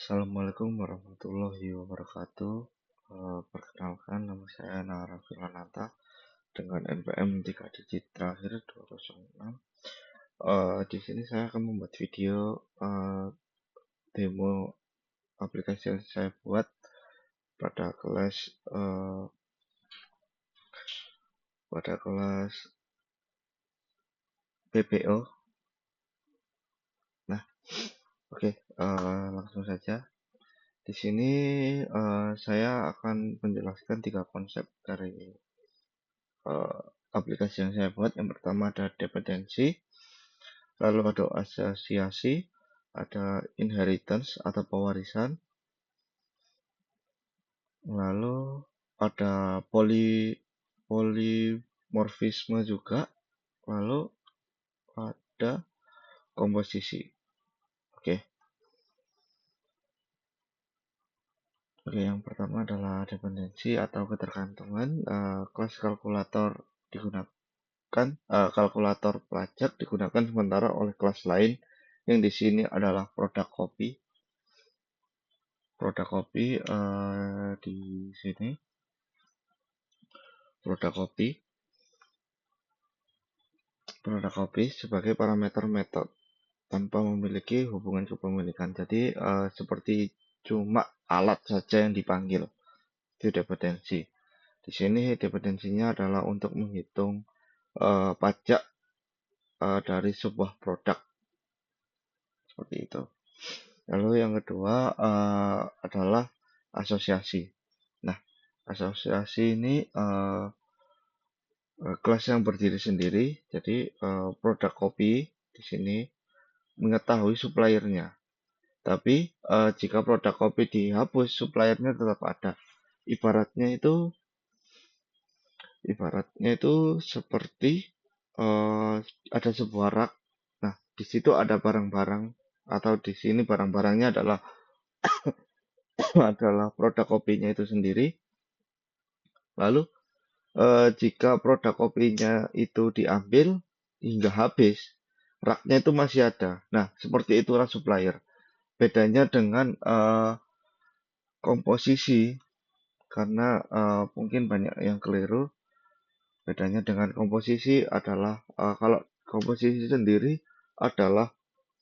Assalamualaikum warahmatullahi wabarakatuh. Perkenalkan, nama saya Nara Filanata dengan NPM 3 digit terakhir 206. Di sini saya akan membuat video demo aplikasi yang saya buat pada kelas PPO. Nah, oke, langsung saja. Di sini saya akan menjelaskan 3 konsep dari aplikasi yang saya buat. Yang pertama ada dependensi, lalu ada asosiasi, ada inheritance atau pewarisan, lalu ada polimorfisme juga, lalu ada komposisi. Oke, yang pertama adalah dependensi atau ketergantungan. Kelas kalkulator digunakan, kalkulator pelajar digunakan sementara oleh kelas lain yang di sini adalah produk copy. Di sini produk copy sebagai parameter metode tanpa memiliki hubungan kepemilikan. Jadi seperti cuma alat saja yang dipanggil. Itu dependensi. Di sini dependensinya adalah untuk menghitung pajak dari sebuah produk. Seperti itu. Lalu yang kedua adalah asosiasi. Nah, asosiasi ini kelas yang berdiri sendiri. Jadi produk copy di sini mengetahui suppliernya. Tapi jika produk copy dihapus, suppliernya tetap ada. Ibaratnya itu seperti ada sebuah rak. Nah, di situ ada barang-barang, atau di sini barang-barangnya adalah produk kopinya itu sendiri. Lalu jika produk kopinya itu diambil hingga habis, raknya itu masih ada. Nah, seperti itulah supplier. Bedanya dengan komposisi, karena mungkin banyak yang keliru. Bedanya dengan komposisi adalah kalau komposisi sendiri adalah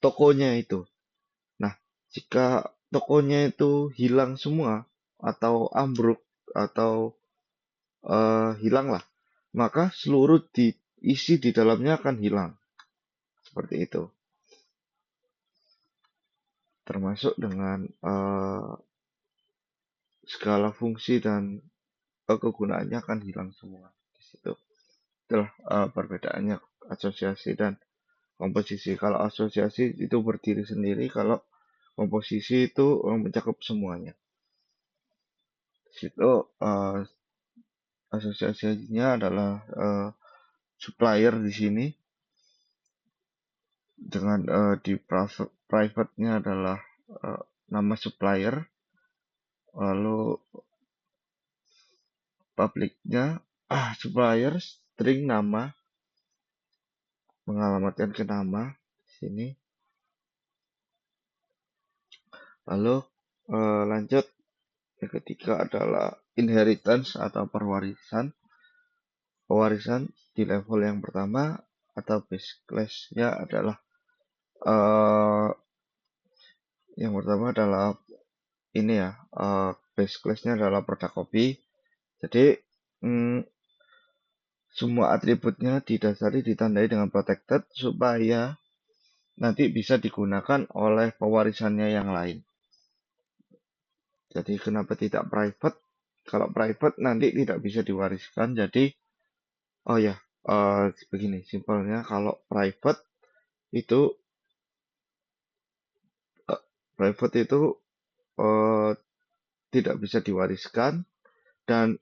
tokonya itu. Nah, jika tokonya itu hilang semua atau ambruk atau hilanglah, maka seluruh isi di dalamnya akan hilang. Seperti itu. Termasuk dengan segala fungsi dan kegunaannya akan hilang semua di situ. Itulah perbedaannya asosiasi dan komposisi. Kalau asosiasi itu berdiri sendiri, kalau komposisi itu mencakup semuanya. Di situ asosiasinya adalah supplier di sini, dengan di private-nya adalah nama supplier, lalu public-nya supplier string nama, mengalamatkan ke nama di sini. Lalu lanjut, yang ketiga adalah inheritance atau pewarisan di level yang pertama, atau base class-nya adalah yang pertama adalah ini ya, base class-nya adalah produk copy. Jadi semua atributnya didasari ditandai dengan protected supaya nanti bisa digunakan oleh pewarisannya yang lain. Jadi kenapa tidak private? Kalau private nanti tidak bisa diwariskan. Jadi begini simpelnya, kalau private itu tidak bisa diwariskan, dan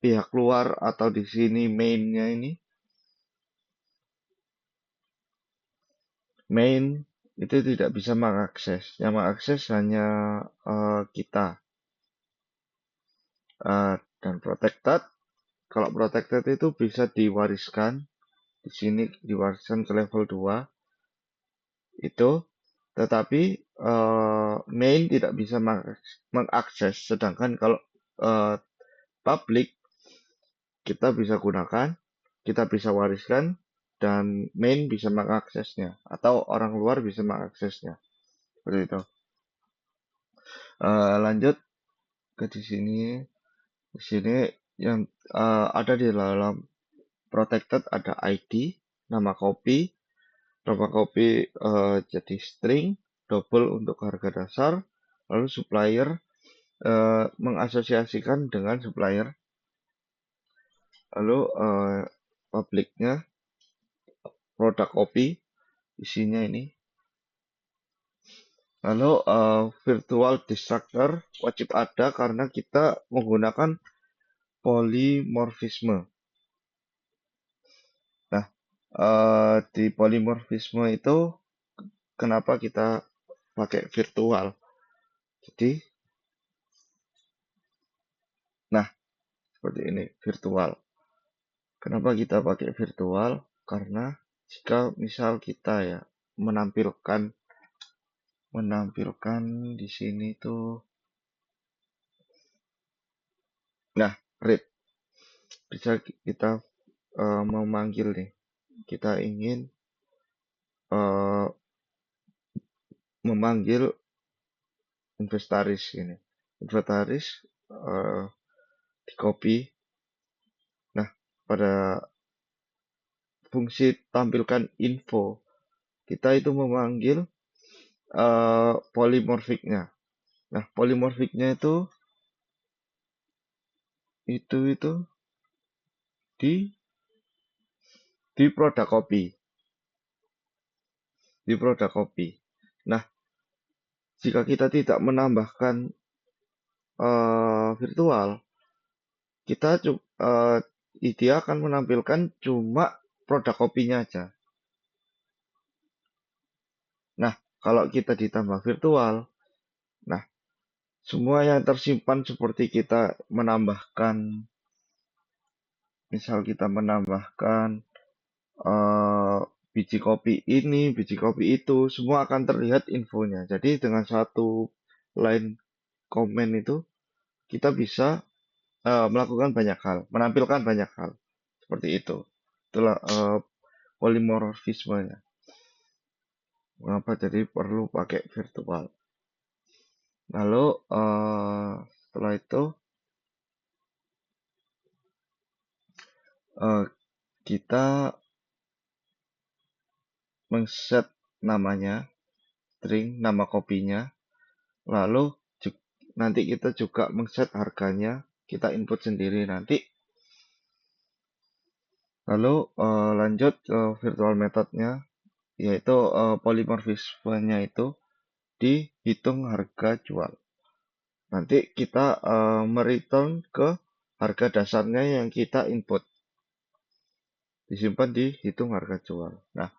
pihak luar atau di sini main itu tidak bisa mengakses. Yang mengakses hanya kita. Dan protected, kalau protected itu bisa diwariskan. Di sini diwariskan ke level 2. Itu tetapi main tidak bisa mengakses. Sedangkan kalau eh, public kita bisa gunakan, kita bisa wariskan, dan main bisa mengaksesnya atau orang luar bisa mengaksesnya. Seperti itu. Lanjut ke di sini. Di sini yang ada di dalam protected ada ID, nama kopi, jadi string, double untuk harga dasar, lalu supplier mengasosiasikan dengan supplier, lalu publiknya produk kopi, isinya ini. Lalu virtual destructor wajib ada karena kita menggunakan polimorfisme. Nah, di polimorfisme itu kenapa kita pakai virtual? Jadi, nah, seperti ini, virtual. Kenapa kita pakai virtual? Karena jika misal kita ya menampilkan di sini tuh, nah, read bisa kita memanggil nih, kita ingin uh, memanggil inventaris ini, inventaris di copy. Nah, pada fungsi tampilkan info kita itu memanggil polimorfiknya. Nah, polimorfiknya itu di produk kopi, di produk kopi. Nah, jika kita tidak menambahkan virtual, kita dia akan menampilkan cuma produk kopinya aja. Nah, kalau kita ditambah virtual, nah semua yang tersimpan seperti kita menambahkan, misal kita menambahkan biji kopi ini, biji kopi itu, semua akan terlihat infonya. Jadi dengan satu line komen itu kita bisa melakukan banyak hal, menampilkan banyak hal seperti itu. Itulah polimorfismenya. Mengapa jadi perlu pakai virtual? Lalu setelah itu kita mengset namanya, string nama kopinya, lalu nanti kita juga mengset harganya, kita input sendiri nanti. Lalu lanjut ke virtual methodnya, yaitu polimorfismenya itu dihitung harga jual. Nanti kita mereturn ke harga dasarnya yang kita input. Disimpan di hitung harga jual. Nah,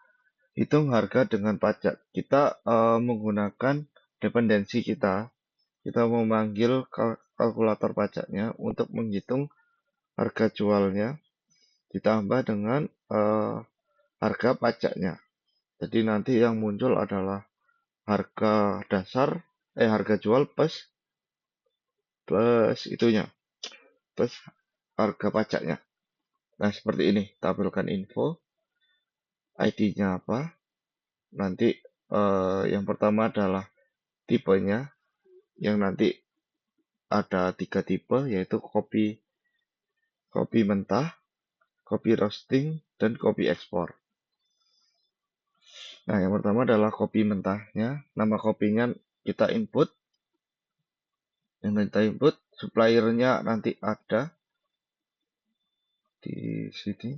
hitung harga dengan pajak. Kita menggunakan dependensi kita. Kita memanggil kalkulator pajaknya untuk menghitung harga jualnya ditambah dengan harga pajaknya. Jadi nanti yang muncul adalah harga dasar, harga jual plus itunya, plus harga pajaknya. Nah, seperti ini, tampilkan info, ID-nya apa, nanti yang pertama adalah tipenya, yang nanti ada 3 tipe, yaitu kopi mentah, kopi roasting, dan kopi ekspor. Nah, yang pertama adalah kopi mentahnya, nama kopinya kita input, yang kita input, suppliernya nanti ada di sini.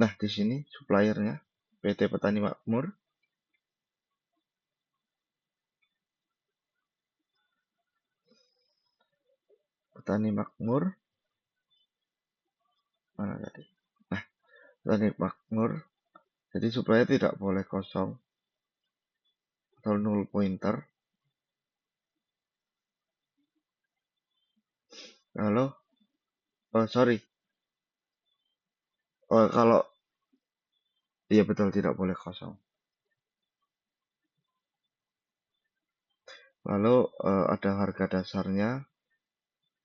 Nah, di sini suppliernya PT Petani Makmur. Petani Makmur. Mana tadi? Nah, Petani Makmur. Jadi supplier tidak boleh kosong atau null pointer. Lalu, sorry. Kalau iya betul tidak boleh kosong. Lalu ada harga dasarnya.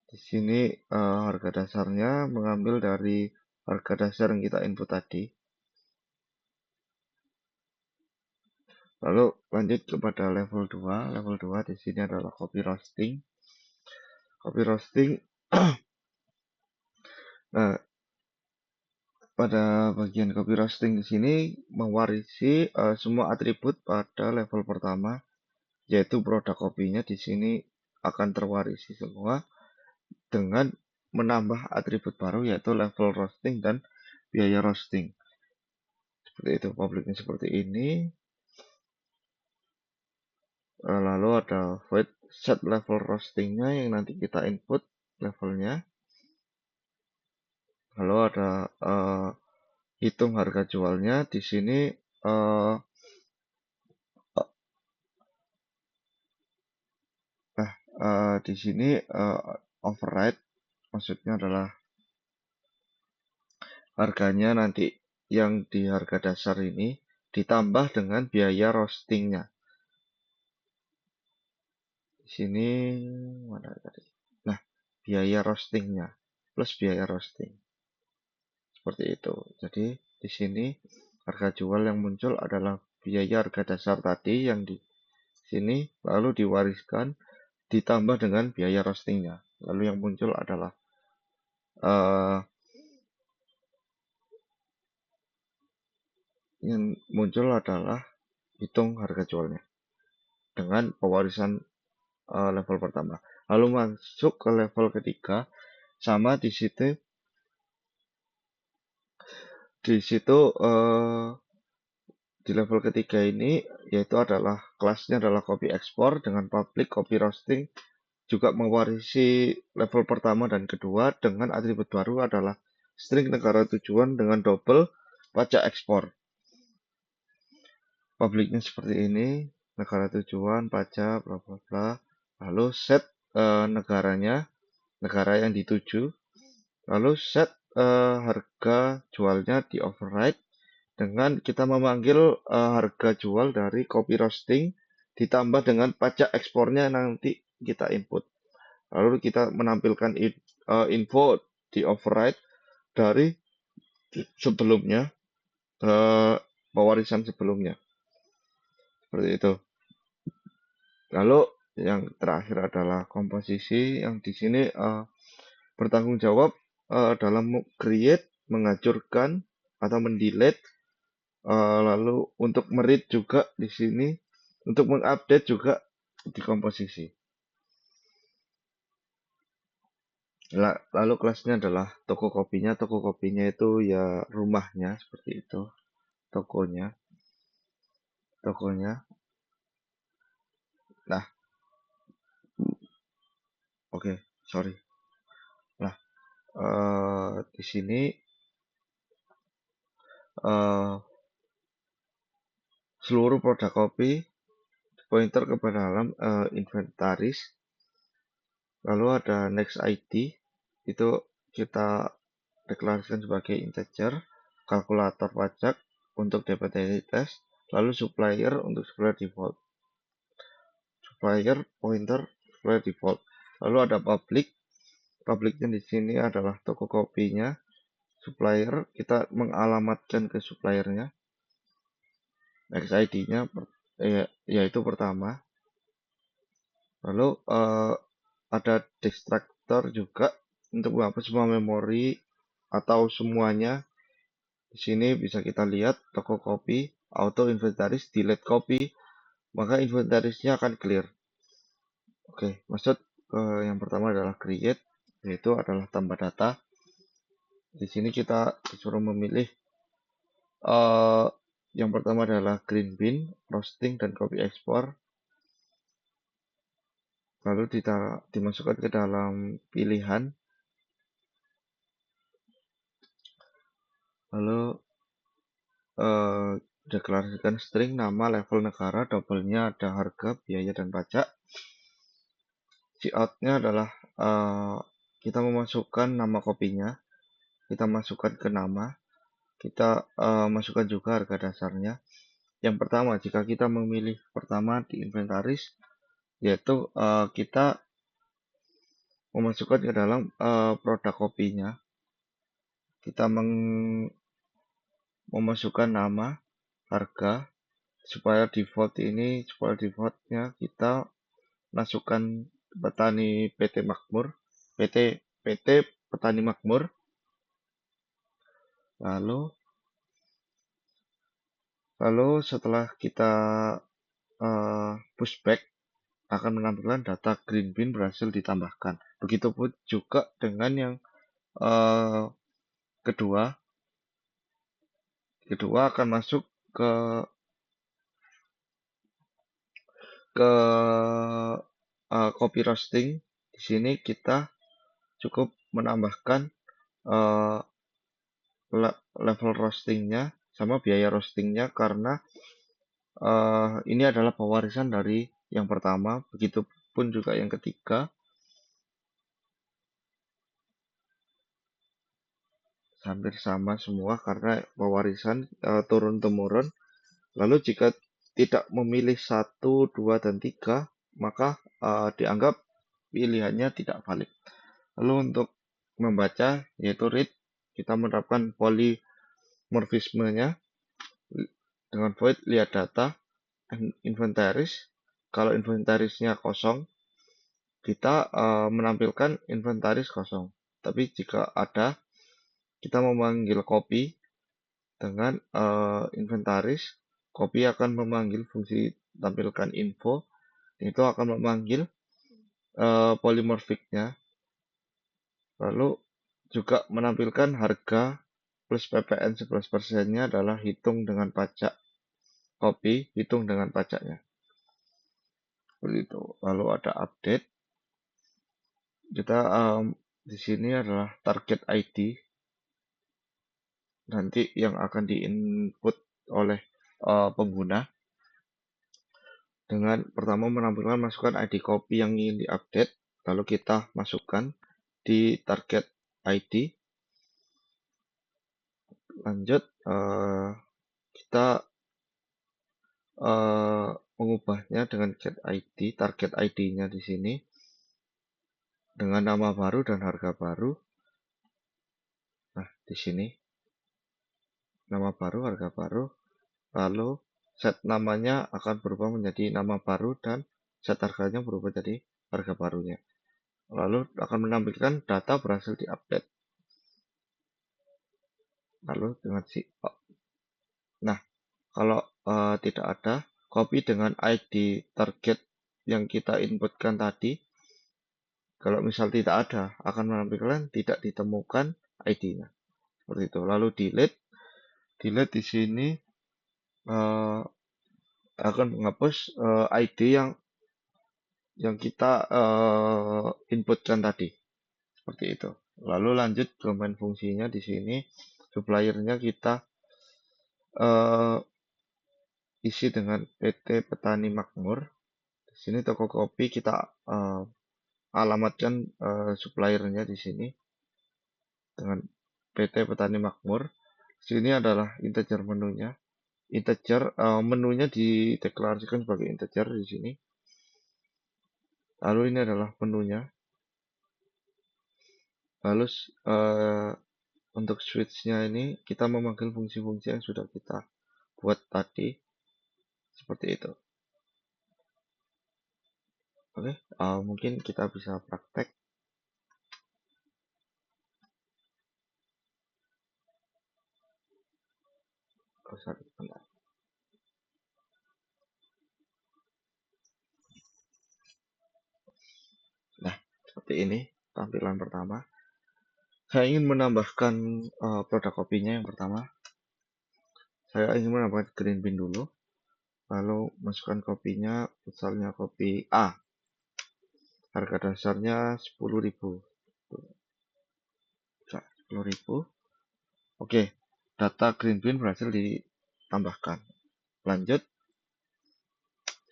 Di sini harga dasarnya mengambil dari harga dasar yang kita input tadi. Lalu lanjut kepada level 2. Level 2 di sini adalah copy roasting. Copy roasting. Nah, pada bagian copy roasting di sini mewarisi semua atribut pada level pertama, yaitu produk kopinya di sini akan terwarisi semua dengan menambah atribut baru yaitu level roasting dan biaya roasting. Seperti itu, publiknya seperti ini. Lalu ada void set level roastingnya yang nanti kita input levelnya. Lalu ada hitung harga jualnya. Di sini di sini override maksudnya adalah harganya nanti yang di harga dasar ini ditambah dengan biaya roastingnya. Di sini mana tadi? Nah, biaya roastingnya plus biaya roasting. Seperti itu. Jadi di sini harga jual yang muncul adalah biaya harga dasar tadi yang di sini lalu diwariskan ditambah dengan biaya roastingnya. Lalu yang muncul adalah hitung harga jualnya dengan pewarisan level pertama. Lalu masuk ke level ketiga, sama di situ di level ketiga ini yaitu adalah kelasnya adalah copy export dengan public copy roasting juga mewarisi level pertama dan kedua dengan atribut baru adalah string negara tujuan dengan double pajak ekspor. Publiknya seperti ini, negara tujuan, pajak, bla bla bla. Lalu set negaranya, negara yang dituju. Lalu set harga jualnya di override dengan kita memanggil harga jual dari copy roasting ditambah dengan pajak ekspornya nanti kita input. Lalu kita menampilkan info di override dari sebelumnya, pewarisan sebelumnya. Seperti itu. Lalu yang terakhir adalah komposisi yang di sini bertanggung jawab dalam create, menghancurkan atau mendelete, lalu untuk meread juga di sini, untuk mengupdate juga di komposisi. Lalu kelasnya adalah toko kopinya. Toko kopinya itu ya rumahnya seperti itu, tokonya. Nah, oke, sorry. Nah, di sini seluruh produk kopi pointer kepada dalam inventaris. Lalu ada next ID, itu kita deklarasikan sebagai integer, kalkulator pajak untuk DPT test, lalu supplier untuk supplier default. Supplier pointer supplier default. Lalu ada publiknya di sini adalah toko kopinya, supplier kita mengalamatkan ke suppliernya. Next ID-nya yaitu pertama. Lalu ada destructor juga untuk menghapus semua memori atau semuanya. Di sini bisa kita lihat toko kopi, auto inventaris, delete copy, maka inventarisnya akan clear. Oke, maksud yang pertama adalah create, yaitu adalah tambah data. Di sini kita disuruh memilih yang pertama adalah green bean, roasting, dan copy export. Lalu dimasukkan ke dalam pilihan. Lalu deklarasikan string, nama, level negara, double-nya ada harga, biaya, dan pajak. Cout-nya adalah kita memasukkan nama kopinya, kita masukkan ke nama, kita masukkan juga harga dasarnya. Yang pertama, jika kita memilih pertama di inventaris, yaitu kita memasukkan ke dalam produk kopinya. Kita memasukkan nama, harga, supaya defaultnya kita masukkan petani PT Makmur, PT Petani Makmur. Lalu setelah kita pushback, akan menampilkan data green bean berhasil ditambahkan. Begitupun juga dengan yang kedua akan masuk ke copy roasting. Di sini kita cukup menambahkan level roastingnya sama biaya roastingnya, karena ini adalah pewarisan dari yang pertama. Begitupun juga yang ketiga, hampir sama semua karena pewarisan turun temurun. Lalu jika tidak memilih 1, 2, dan 3, maka dianggap pilihannya tidak valid. Lalu untuk membaca, yaitu read, kita menerapkan polymorphismenya dengan void lihat data inventaris. Kalau inventarisnya kosong, kita menampilkan inventaris kosong. Tapi jika ada, kita memanggil copy dengan inventaris, copy akan memanggil fungsi tampilkan info, itu akan memanggil polymorphicnya, lalu juga menampilkan harga plus PPN 11%-nya adalah hitung dengan pajak. Copy hitung dengan pajaknya. Begitu. Lalu ada update. Kita di sini adalah target ID nanti yang akan diinput oleh pengguna. Dengan pertama menampilkan masukkan ID copy yang ingin diupdate, lalu kita masukkan di target ID. Lanjut, kita mengubahnya dengan get ID, target ID-nya di sini dengan nama baru dan harga baru. Nah, di sini nama baru, harga baru, lalu set namanya akan berubah menjadi nama baru dan set harganya berubah jadi harga barunya. Lalu akan menampilkan data berhasil diupdate. Lalu dengan nah, kalau tidak ada, copy dengan ID target yang kita inputkan tadi. Kalau misal tidak ada, akan menampilkan tidak ditemukan ID-nya. Seperti itu. Lalu delete di sini akan menghapus ID yang kita inputkan tadi. Seperti itu. Lalu lanjut ke main fungsinya di sini. Suppliernya kita isi dengan PT Petani Makmur. Di sini toko kopi kita alamatkan suppliernya di sini dengan PT Petani Makmur. Sini adalah integer menunya. Menunya dideklarasikan sebagai integer di sini. Lalu ini adalah menunya. Lalu untuk switch-nya ini kita memanggil fungsi-fungsi yang sudah kita buat tadi. Seperti itu. Oke, mungkin kita bisa praktek. Nah, seperti ini tampilan pertama. Saya ingin menambahkan produk kopinya yang pertama. Saya ingin menambahkan green bean dulu. Lalu masukkan kopinya, misalnya kopi A. Harga dasarnya 10.000. 10.000. Oke, data green bean berhasil ditambahkan. Lanjut,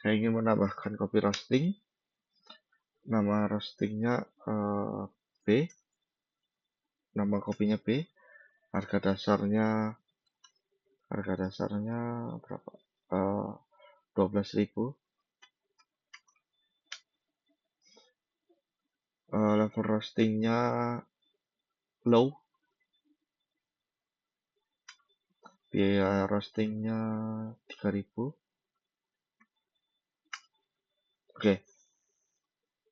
saya ingin menambahkan kopi roasting. Nama roastingnya B. Nama kopinya B. Harga dasarnya berapa? 12.000. level roastingnya low, biaya roastingnya 3.000. Oke,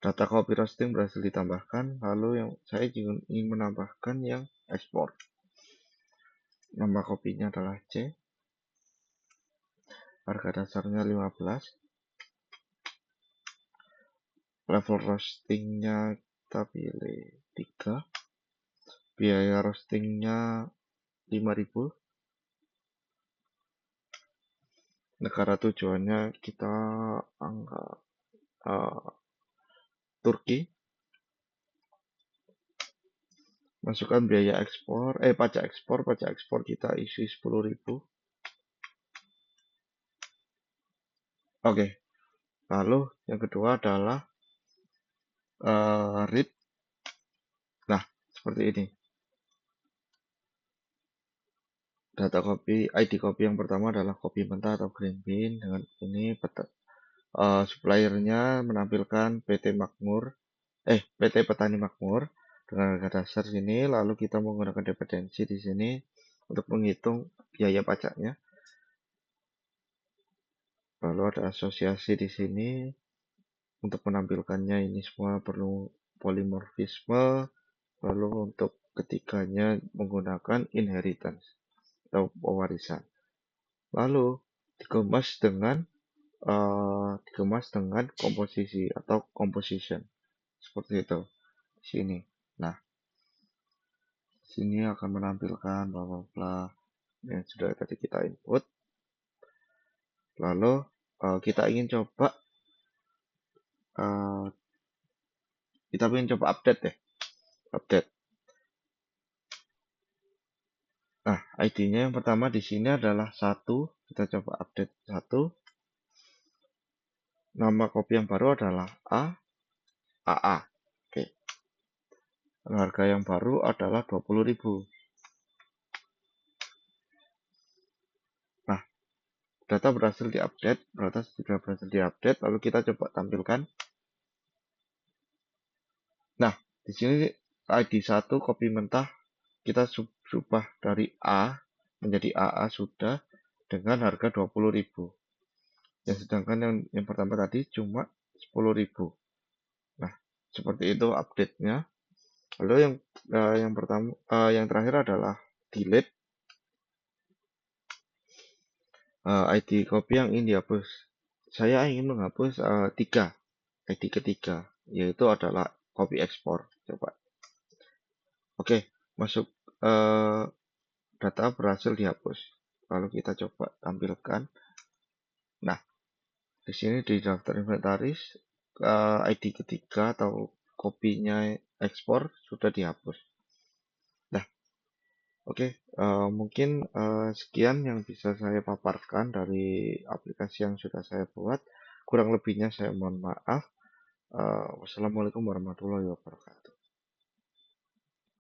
data copy roasting berhasil ditambahkan, lalu yang saya ingin menambahkan yang ekspor. Nama kopinya adalah C, harga dasarnya 15, level roastingnya kita pilih 3, biaya roastingnya 5.000, negara tujuannya kita anggap Turki, masukkan biaya ekspor, pajak ekspor kita isi 10.000. Oke, lalu yang kedua adalah read. Nah, seperti ini. Data copy, ID copy yang pertama adalah kopi mentah atau green bean. Dengan ini suppliernya menampilkan PT Petani Makmur dengan harga dasar sini. Lalu kita menggunakan dependensi di sini untuk menghitung biaya pajaknya. Lalu ada asosiasi di sini. Untuk menampilkannya ini semua perlu polimorfisme. Lalu untuk ketiganya menggunakan inheritance atau pewarisan. Lalu dikemas dengan komposisi atau composition seperti itu di sini. Nah, sini akan menampilkan bla bla bla yang sudah tadi kita input. Lalu kita ingin coba update deh, update. Nah, ID-nya yang pertama di sini adalah 1. Kita coba update 1. Nama kopi yang baru adalah AA. Oke. Harga yang baru adalah 20.000. Nah, data berhasil diupdate, lalu kita coba tampilkan. Nah, di sini ID 1 kopi mentah kita ubah dari A menjadi AA sudah dengan harga 20.000. Yang sedangkan yang pertama tadi cuma 10.000. Nah, seperti itu update-nya. Lalu yang terakhir adalah delete. ID copy yang ingin dihapus. Saya ingin menghapus 3 ID ketiga, yaitu adalah copy ekspor. Coba. Oke, masuk data berhasil dihapus. Lalu kita coba tampilkan. Nah, di sini di daftar inventaris ID ketiga atau kopinya ekspor sudah dihapus. Nah, oke, mungkin sekian yang bisa saya paparkan dari aplikasi yang sudah saya buat. Kurang lebihnya saya mohon maaf. Wassalamualaikum warahmatullahi wabarakatuh.